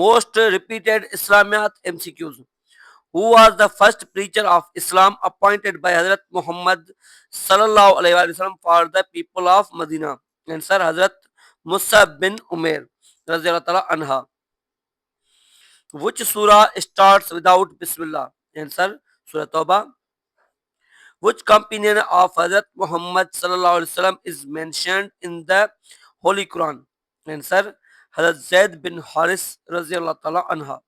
Most repeated Islamiyat MCQs. Who was the first preacher of Islam appointed by Hazrat Muhammad sallallahu alaihi wasallam for the people of Medina? Answer: Hazrat Musa bin Umair radhiyallahu ta'ala anha. Which surah starts without Bismillah? Answer: Surah Tawbah. Which companion of Hazrat Muhammad sallallahu alaihi wasallam is mentioned in the Holy Quran? Answer: Hazrat Zaid bin Haris radhiyallahu ta'ala anha.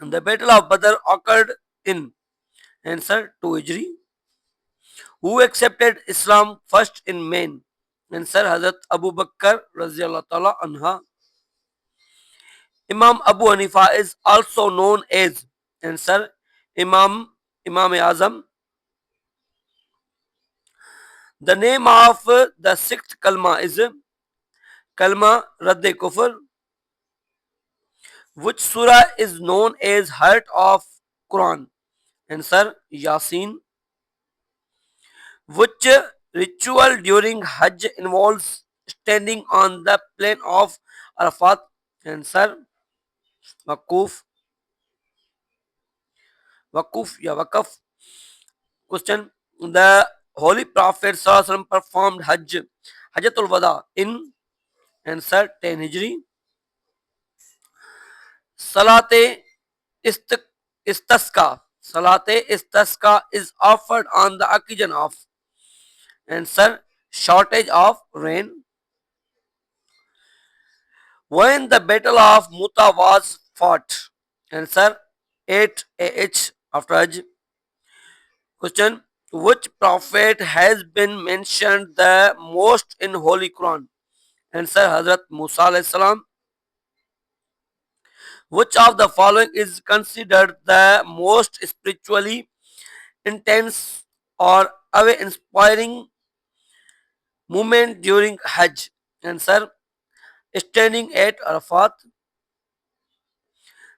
The Battle of Badr occurred in answer to Hijri. Who accepted Islam first in Maine? Answer: Hazrat Abu Bakr radhiyallahu ta'ala anha. Imam Abu Hanifa is also known as answer Imam Azam. The name of the sixth kalma is Kalma Radde Kufr. Which surah is known as heart of Quran? Answer: Yasin. Which ritual during Hajj involves standing on the plain of Arafat? Answer: Wakuf. Wakaf. Question: The Holy Prophet ﷺ performed Hajjatul Wada in answer 10 Hijri. Salate Istasqa. Salate Istasqa is offered on the occasion of answer shortage of rain. When the Battle of Muta was fought? Answer 8 AH after Hajj. Question: Which prophet has been mentioned the most in Holy Quran? Answer: Hazrat Musa alayhi salam. Which of the following is considered the most spiritually intense or awe-inspiring moment during Hajj? Answer: standing at Arafat.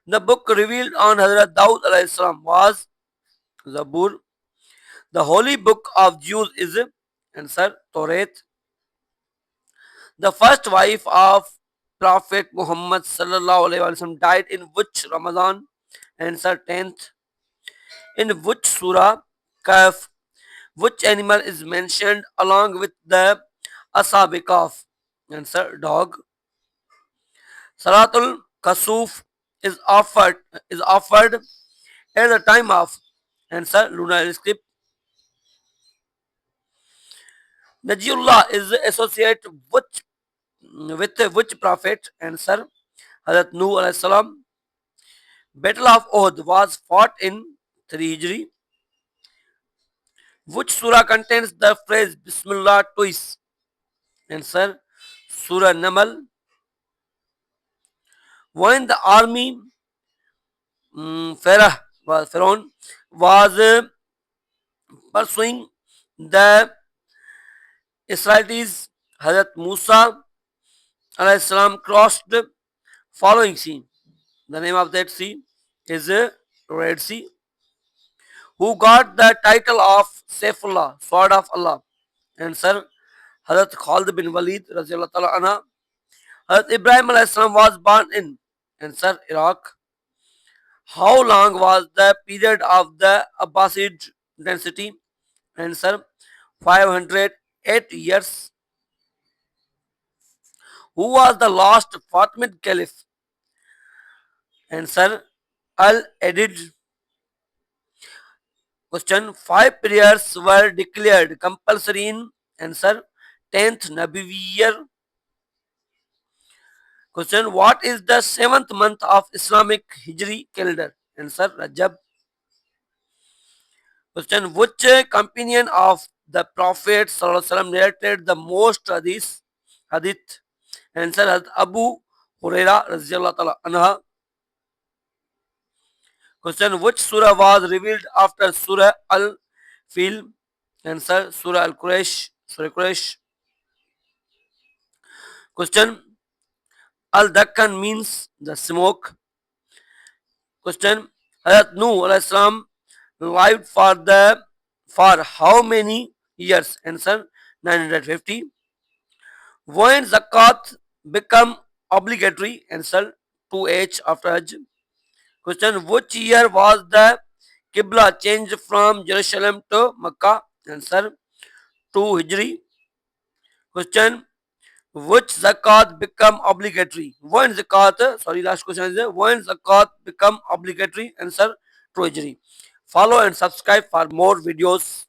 The book revealed on Hazrat Daud alayhi salam was Zabur. The holy book of Jews is answer Torah. The first wife of Prophet Muhammad sallallahu alaihi wasallam died in which Ramadan? Answer 10th. In which surah? Kaf. Which animal is mentioned along with the Ashab Kaf? Answer: dog. Salatul Kasuf is offered at the time of answer lunar eclipse. Najiullah is associated with which prophet? Answer: Hazrat Nuh alayhi salam. Battle of Uhud was fought in 3 Hijri. Which surah contains the phrase Bismillah twice? Answer: Surah Namal. When the army Pharaoh was pursuing the Israelites, Hazrat Musa alayhi salam crossed the following sea. The name of that sea is Red Sea. Who got the title of Saifullah, Sword of Allah? Answer: Hazrat Khalid bin Walid radhiyallahu ta'ala anha. Hazrat Ibrahim alayhi salam was born in answer Iraq. How long was the period of the Abbasid dynasty? Answer: 508 years. Who was the last Fatimid Caliph? Answer: Al-Adid. Question: Five prayers were declared compulsory in answer 10th Nabawi year. Question: What is the seventh month of Islamic Hijri calendar? Answer: Rajab. Question: Which companion of the Prophet ﷺ narrated the most hadith? Answer: Hazrat Abu Huraira radhiyallahu ta'ala anha. Question: Which surah was revealed after Surah Al-Fil? Answer: Surah Al-Quraysh. Surah Quraysh. Question: Al-Dakkan means the smoke. Question: Hazrat Nuh alayhi salam lived for how many years? Answer: 950. When zakat become obligatory? Answer, 2H after Hajj. Question, which year was the Qibla changed from Jerusalem to Makkah? Answer, 2 Hijri. Question, which zakat become obligatory? When zakat, sorry, last question is when zakat become obligatory? Answer, 2 Hijri. Follow and subscribe for more videos.